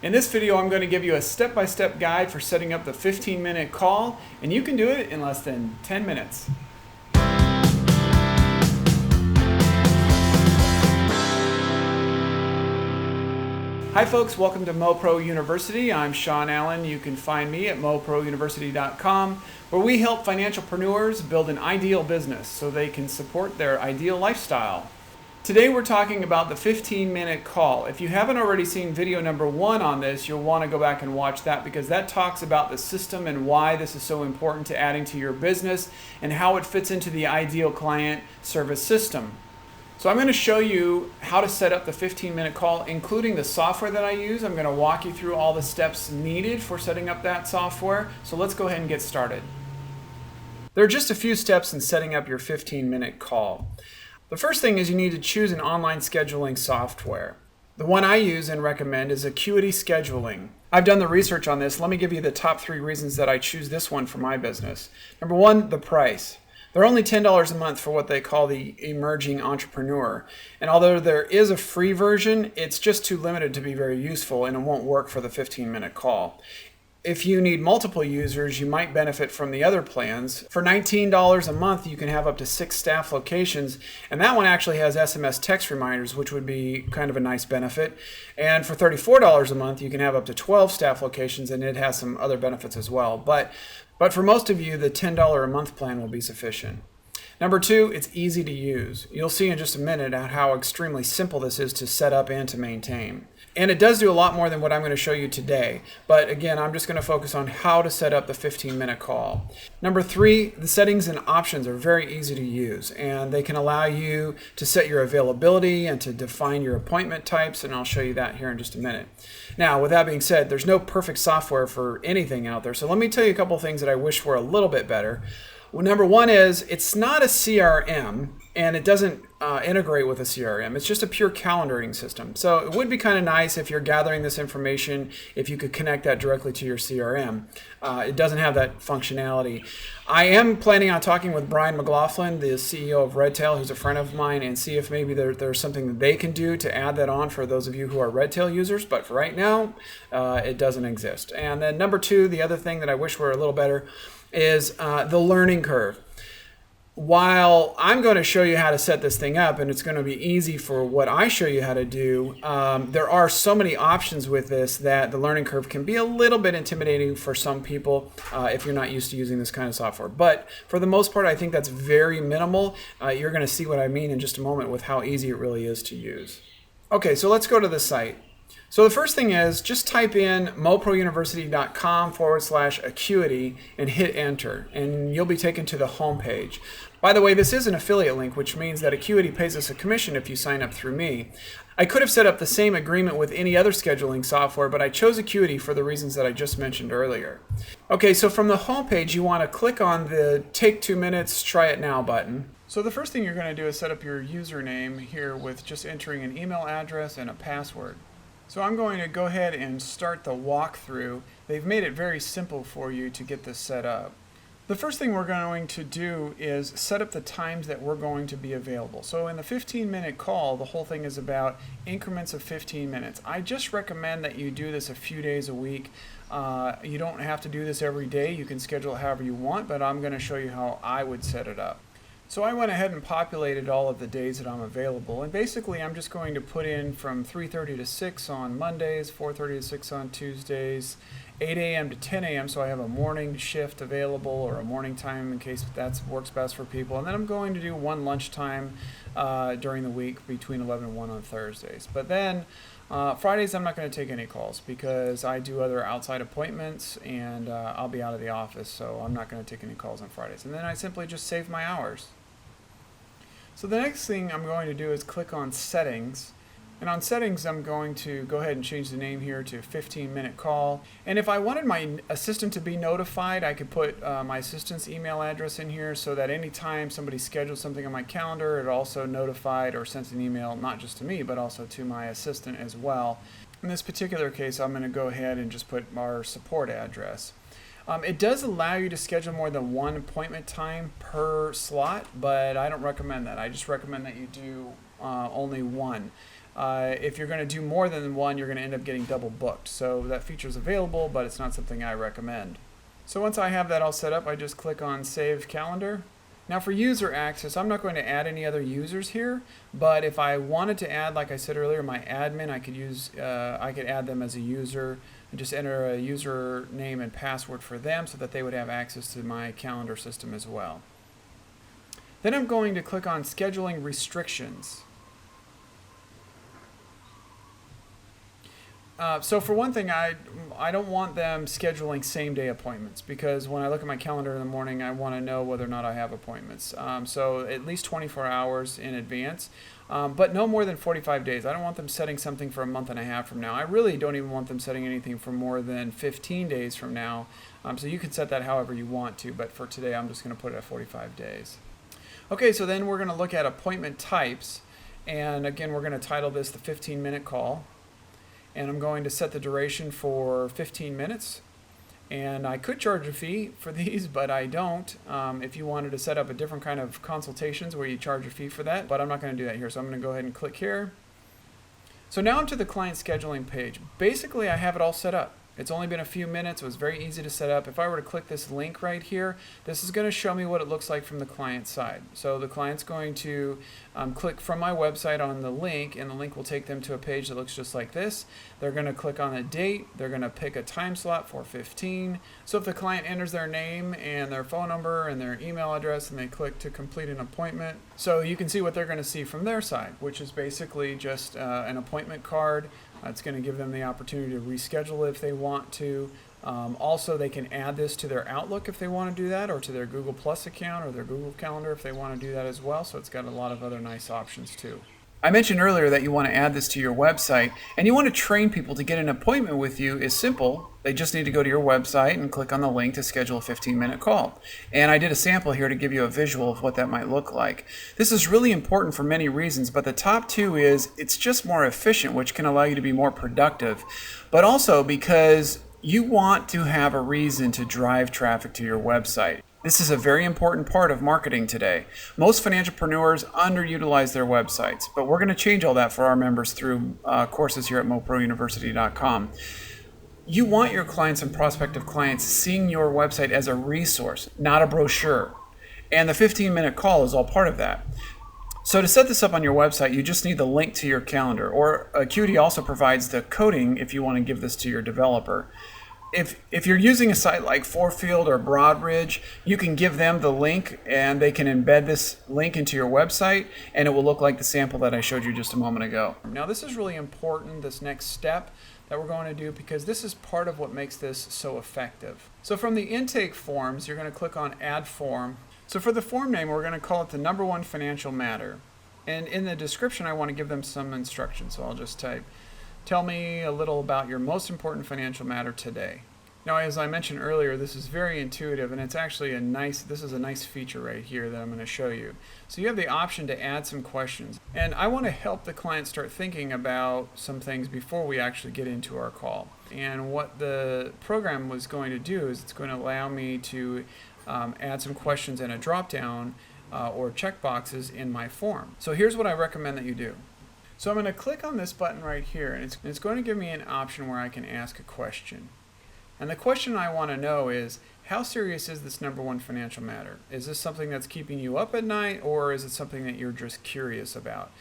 In this video, I'm going to give you a step-by-step guide for setting up the 15-minute call, and you can do it in less than 10 minutes. Hi folks, welcome to MoPro University. I'm Sean Allen. You can find me at moprouniversity.com, where we help financialpreneurs build an ideal business so they can support their ideal lifestyle. Today we're talking about the 15-minute call. If you haven't already seen video number 1 on this, you'll want to go back and watch that because that talks about the system and why this is so important to adding to your business and how it fits into the ideal client service system. So I'm going to show you how to set up the 15-minute call, including the software that I use. I'm going to walk you through all the steps needed for setting up that software. So let's go ahead and get started. There are just a few steps in setting up your 15-minute call. The first thing is you need to choose an online scheduling software. The one I use and recommend is Acuity Scheduling. I've done the research on this. Let me give you the top 3 reasons that I choose this one for my business. Number 1, the price. They're only $10 a month for what they call the emerging entrepreneur. And although there is a free version, it's just too limited to be very useful and it won't work for the 15-minute call. If you need multiple users, you might benefit from the other plans. For $19 a month, you can have up to 6 staff locations, and that one actually has SMS text reminders, which would be kind of a nice benefit. And for $34 a month, you can have up to 12 staff locations, and it has some other benefits as well. But for most of you, the $10 a month plan will be sufficient. Number 2, it's easy to use. You'll see in just a minute how extremely simple this is to set up and to maintain. And it does do a lot more than what I'm going to show you today. But again, I'm just going to focus on how to set up the 15-minute call. Number 3, the settings and options are very easy to use. And they can allow you to set your availability and to define your appointment types. And I'll show you that here in just a minute. Now, with that being said, there's no perfect software for anything out there. So let me tell you a couple of things that I wish were a little bit better. Well, number 1 is it's not a CRM and it doesn't integrate with a CRM. It's just a pure calendaring system. So it would be kind of nice if you're gathering this information, if you could connect that directly to your CRM. It doesn't have that functionality. I am planning on talking with Brian McLaughlin, the CEO of Redtail, who's a friend of mine, and see if maybe there's something that they can do to add that on for those of you who are Redtail users. But for right now, it doesn't exist. And then number 2, the other thing that I wish were a little better is the learning curve. While I'm going to show you how to set this thing up and it's going to be easy for what I show you how to do, there are so many options with this that the learning curve can be a little bit intimidating for some people if you're not used to using this kind of software. But for the most part, I think that's very minimal. You're going to see what I mean in just a moment with how easy it really is to use. Okay, so let's go to the site. So the first thing is just type in moprouniversity.com/acuity and hit enter, and you'll be taken to the home page. By the way, this is an affiliate link, which means that Acuity pays us a commission if you sign up through me. I could have set up the same agreement with any other scheduling software, but I chose Acuity for the reasons that I just mentioned earlier. Okay, so from the home page, you want to click on the Take 2 Minutes, Try It Now button. So the first thing you're going to do is set up your username here with just entering an email address and a password. So I'm going to go ahead and start the walkthrough. They've made it very simple for you to get this set up. The first thing we're going to do is set up the times that we're going to be available. So in the 15-minute call, the whole thing is about increments of 15 minutes. I just recommend that you do this a few days a week. You don't have to do this every day. You can schedule it however you want, but I'm going to show you how I would set it up. So I went ahead and populated all of the days that I'm available, and basically I'm just going to put in from 3:30 to 6 on Mondays, 4:30 to 6 on Tuesdays, 8 a.m. to 10 a.m. so I have a morning shift available or a morning time in case that works best for people. And then I'm going to do one lunchtime during the week between 11 and 1 on Thursdays. But then Fridays I'm not going to take any calls because I do other outside appointments and I'll be out of the office, so I'm not going to take any calls on Fridays. And then I simply just save my hours. So the next thing I'm going to do is click on Settings. And on Settings, I'm going to go ahead and change the name here to 15-minute call. And if I wanted my assistant to be notified, I could put my assistant's email address in here so that anytime somebody schedules something on my calendar, it also notified or sends an email, not just to me, but also to my assistant as well. In this particular case, I'm going to go ahead and just put our support address. It does allow you to schedule more than one appointment time per slot, but I don't recommend that. I just recommend that you do only one. If you're going to do more than one, you're going to end up getting double booked. So that feature is available, but it's not something I recommend. So once I have that all set up, I just click on Save Calendar. Now for user access, I'm not going to add any other users here, but if I wanted to add, like I said earlier, my admin, I could add them as a user and just enter a username and password for them so that they would have access to my calendar system as well. Then I'm going to click on Scheduling Restrictions. So for one thing, I don't want them scheduling same-day appointments, because when I look at my calendar in the morning, I want to know whether or not I have appointments. So at least 24 hours in advance, but no more than 45 days. I don't want them setting something for a month and a half from now. I really don't even want them setting anything for more than 15 days from now. So you can set that however you want to, but for today, I'm just going to put it at 45 days. Okay, so then we're going to look at appointment types, and again, we're going to title this the 15-minute call. And I'm going to set the duration for 15 minutes. And I could charge a fee for these, but I don't. If you wanted to set up a different kind of consultations where you charge a fee for that, but I'm not going to do that here. So I'm going to go ahead and click here. So now I'm to the client scheduling page. Basically, I have it all set up. It's only been a few minutes. It was very easy to set up. If I were to click this link right here, this is going to show me what it looks like from the client side. So the client's going to click from my website on the link, and the link will take them to a page that looks just like this. They're going to click on a date. They're going to pick a time slot for 15. So if the client enters their name and their phone number and their email address, and they click to complete an appointment, so you can see what they're going to see from their side, which is basically just an appointment card. It's going to give them the opportunity to reschedule if they want to. Also, they can add this to their Outlook if they want to do that, or to their Google Plus account or their Google Calendar if they want to do that as well. So it's got a lot of other nice options too. I mentioned earlier that you want to add this to your website, and you want to train people to get an appointment with you. Is simple. They just need to go to your website and click on the link to schedule a 15-minute call. And I did a sample here to give you a visual of what that might look like. This is really important for many reasons, but the top two is it's just more efficient, which can allow you to be more productive, but also because you want to have a reason to drive traffic to your website. This is a very important part of marketing today. Most financialpreneurs underutilize their websites, but we're going to change all that for our members through courses here at moprouniversity.com. You want your clients and prospective clients seeing your website as a resource, not a brochure. And the 15-minute call is all part of that. So to set this up on your website, you just need the link to your calendar, or Acuity also provides the coding if you want to give this to your developer. If you're using a site like Fourfield or Broadridge, you can give them the link and they can embed this link into your website, and it will look like the sample that I showed you just a moment ago. Now this is really important, this next step that we're going to do, because this is part of what makes this so effective. So from the intake forms, you're going to click on Add Form. So for the form name, we're going to call it the number one financial matter. And in the description, I want to give them some instructions. So I'll just type, tell me a little about your most important financial matter today. Now, as I mentioned earlier, this is very intuitive, and it's actually this is a nice feature right here that I'm going to show you. So you have the option to add some questions. And I want to help the client start thinking about some things before we actually get into our call. And what the program was going to do is it's going to allow me to add some questions in a drop-down or checkboxes in my form. So here's what I recommend that you do. So I'm going to click on this button right here, and it's going to give me an option where I can ask a question. And the question I want to know is, how serious is this number one financial matter? Is this something that's keeping you up at night, or is it something that you're just curious about?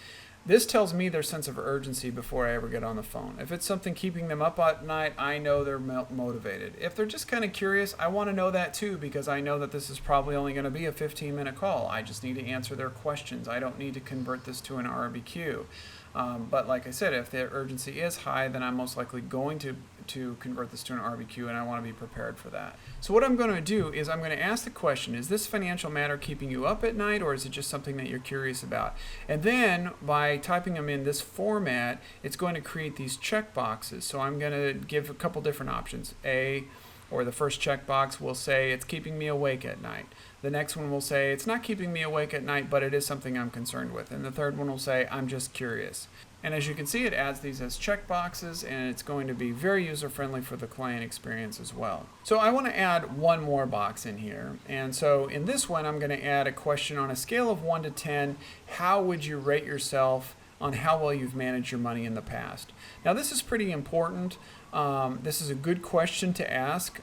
This tells me their sense of urgency before I ever get on the phone. If it's something keeping them up at night, I know they're motivated. If they're just kind of curious, I want to know that too, because I know that this is probably only going to be a 15-minute call. I just need to answer their questions. I don't need to convert this to an RBQ. But like I said, if the urgency is high, then I'm most likely going to convert this to an RBQ, and I want to be prepared for that. So what I'm going to do is I'm going to ask the question, is this financial matter keeping you up at night, or is it just something that you're curious about? And then by typing them in this format, it's going to create these check boxes. So I'm going to give a couple different options. Or the first checkbox will say it's keeping me awake at night. The next one will say it's not keeping me awake at night, but it is something I'm concerned with. And the third one will say I'm just curious. And as you can see, it adds these as checkboxes, and it's going to be very user-friendly for the client experience as well. So I want to add one more box in here. And so in this one, I'm going to add a question on a scale of 1 to 10. How would you rate yourself on how well you've managed your money in the past. Now, this is pretty important. This is a good question to ask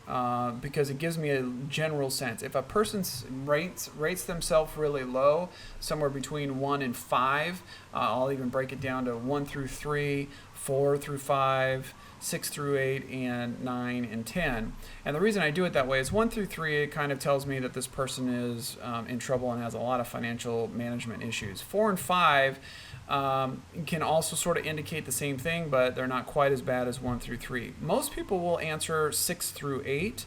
because it gives me a general sense. If a person rates themselves really low, somewhere between 1 and 5, I'll even break it down to 1 through 3, 4 through 5, 6 through 8, and 9 and 10. And the reason I do it that way is 1 through 3, it kind of tells me that this person is in trouble and has a lot of financial management issues. 4 and 5 can also sort of indicate the same thing, but they're not quite as bad as 1 through 3. Most people will answer 6 through 8.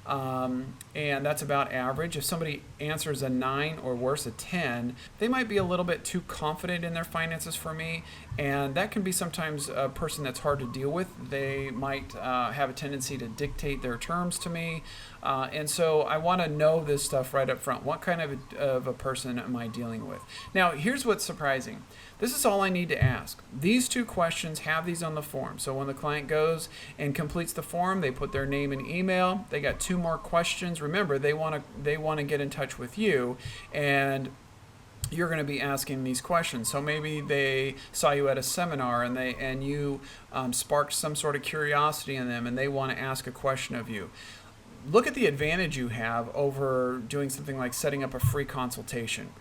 And that's about average. If somebody answers a 9 or worse, a 10, they might be a little bit too confident in their finances for me, and that can be sometimes a person that's hard to deal with. They might have a tendency to dictate their terms to me, and so I want to know this stuff right up front. What kind of a person am I dealing with? Now, here's what's surprising. This is all I need to ask. These 2 questions, have these on the form. So when the client goes and completes the form, they put their name and email. They got 2 more questions. Remember, they want to get in touch with you, and you're going to be asking these questions. So maybe they saw you at a seminar and you sparked some sort of curiosity in them, and they want to ask a question of you. Look at the advantage you have over doing something like setting up a free consultation.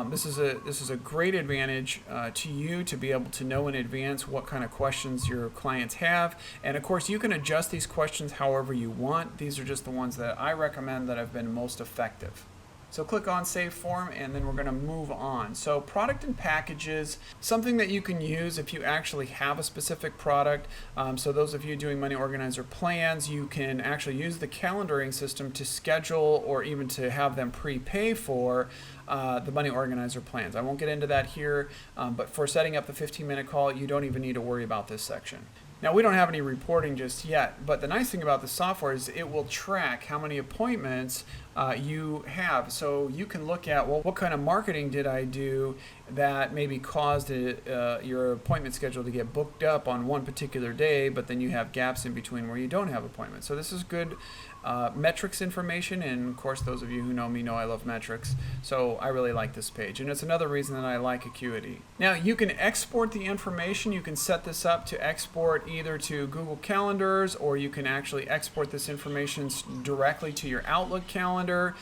This is a great advantage to you to be able to know in advance what kind of questions your clients have. And of course, you can adjust these questions however you want. These are just the ones that I recommend that have been most effective. So click on Save Form, and then we're going to move on. So product and packages, something that you can use if you actually have a specific product. So those of you doing Money Organizer plans, you can actually use the calendaring system to schedule or even to have them prepay for the Money Organizer plans. I won't get into that here, but for setting up the 15-minute call, you don't even need to worry about this section. Now, we don't have any reporting just yet, but the nice thing about the software is it will track how many appointments you have. So you can look at, well, what kind of marketing did I do that maybe caused your appointment schedule to get booked up on one particular day, but then you have gaps in between where you don't have appointments. So this is good metrics information, and of course those of you who know me know I love metrics, so I really like this page, and it's another reason that I like Acuity. Now, you can export the information. You can set this up to export either to Google Calendars, or you can actually export this information directly to your Outlook calendar.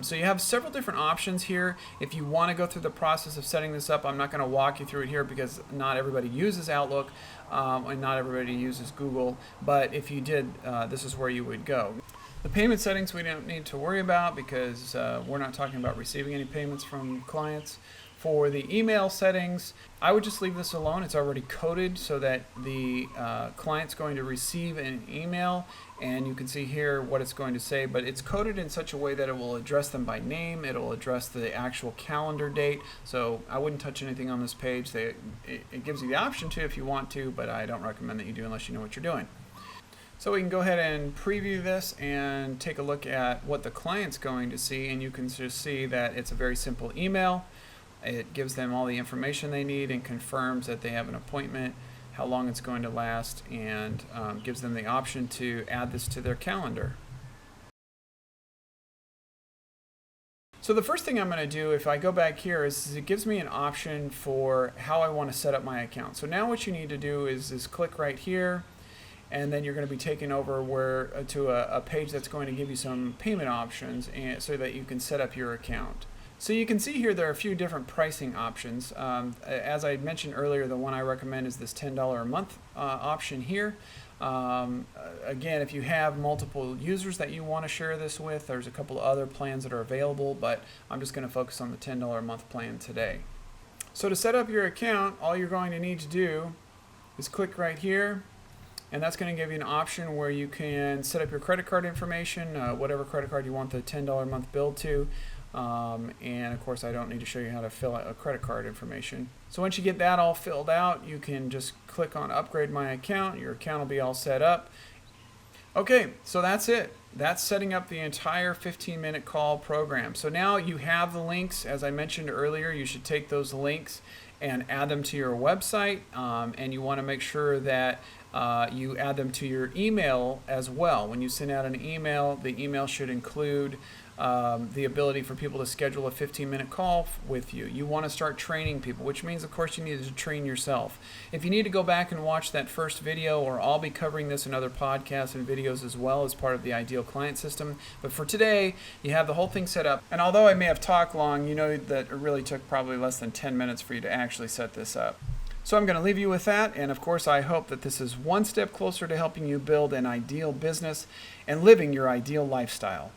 So you have several different options here. If you want to go through the process of setting this up, I'm not going to walk you through it here because not everybody uses Outlook and not everybody uses Google, but if you did, this is where you would go. The payment settings we don't need to worry about because we're not talking about receiving any payments from clients. For the email settings, I would just leave this alone. It's already coded so that the client's going to receive an email, and you can see here what it's going to say, but it's coded in such a way that it will address them by name. It'll address the actual calendar date, so I wouldn't touch anything on this page. It gives you the option to if you want to, but I don't recommend that you do unless you know what you're doing. So we can go ahead and preview this and take a look at what the client's going to see, and you can just see that it's a very simple email. It gives them all the information they need and confirms that they have an appointment, how long it's going to last, and gives them the option to add this to their calendar. So the first thing I'm going to do if I go back here is it gives me an option for how I want to set up my account. So now what you need to do is click right here, and then you're going to be taken over to a page that's going to give you some payment options so that you can set up your account. So you can see here there are a few different pricing options. As I mentioned earlier, the one I recommend is this $10 a month option here. Again, if you have multiple users that you want to share this with, there's a couple of other plans that are available, but I'm just going to focus on the $10 a month plan today. So to set up your account, all you're going to need to do is click right here, and that's going to give you an option where you can set up your credit card information, whatever credit card you want the $10 a month bill to. And of course I don't need to show you how to fill out a credit card information. So once you get that all filled out, you can just click on Upgrade My Account. Your account will be all set up. Okay, so that's it. That's setting up the entire 15-minute call program. So now you have the links. As I mentioned earlier, you should take those links and add them to your website, and you want to make sure that you add them to your email as well. When you send out an email, the email should include the ability for people to schedule a 15-minute call with you. You want to start training people, which means, of course, you need to train yourself. If you need to go back and watch that first video, or I'll be covering this in other podcasts and videos as well as part of the Ideal Client System. But for today, you have the whole thing set up. And although I may have talked long, you know that it really took probably less than 10 minutes for you to actually set this up. So I'm going to leave you with that, and of course I hope that this is one step closer to helping you build an ideal business and living your ideal lifestyle.